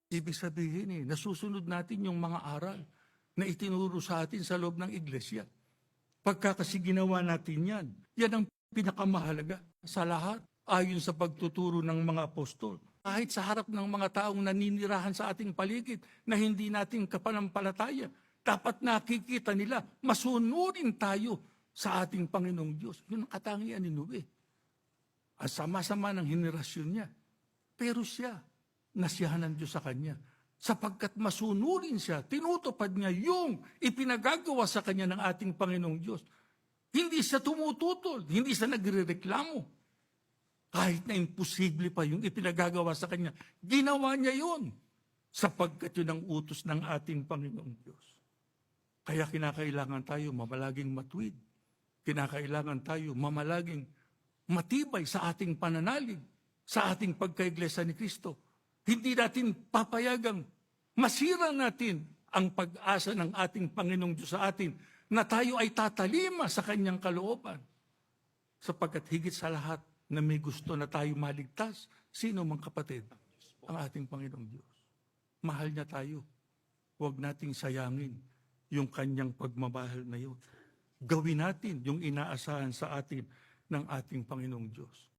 Ibig sabihin nasusunod natin yung mga aral na itinuro sa atin sa loob ng iglesia. Pagka kasi ginawa natin yan, yan ang pinakamahalaga sa lahat ayon sa pagtuturo ng mga apostol. Kahit sa harap ng mga taong naninirahan sa ating paligid na hindi natin kapanampalataya, dapat nakikita nila, masunurin tayo sa ating Panginoong Diyos. Yun ang katangian ni Noe. Ang sama-sama ng henerasyon niya. Pero siya, nasiyahan ng Diyos sa kanya. Sapagkat masunurin siya, tinutupad niya yung ipinagagawa sa kanya ng ating Panginoong Diyos. Hindi siya tumututol, hindi siya nagrereklamo. Kahit na imposible pa yung ipinagagawa sa kanya, ginawa niya yun. Sapagkat yun ang utos ng ating Panginoong Diyos. Kaya kinakailangan tayo mamalaging matuwid. Kinakailangan tayo mamalaging matibay sa ating pananalig, sa ating pagkaiglesia ni Kristo. Hindi natin papayagang masira natin ang pag-asa ng ating Panginoong Diyos sa atin na tayo ay tatalima sa kanyang kalooban. Sapagkat higit sa lahat na may gusto na tayo maligtas, sino mang kapatid? Ang ating Panginoong Diyos. Mahal niya tayo. Huwag nating sayangin yung kanyang pagmamahal na yun. Gawin natin yung inaasahan sa atin ng ating Panginoong Diyos.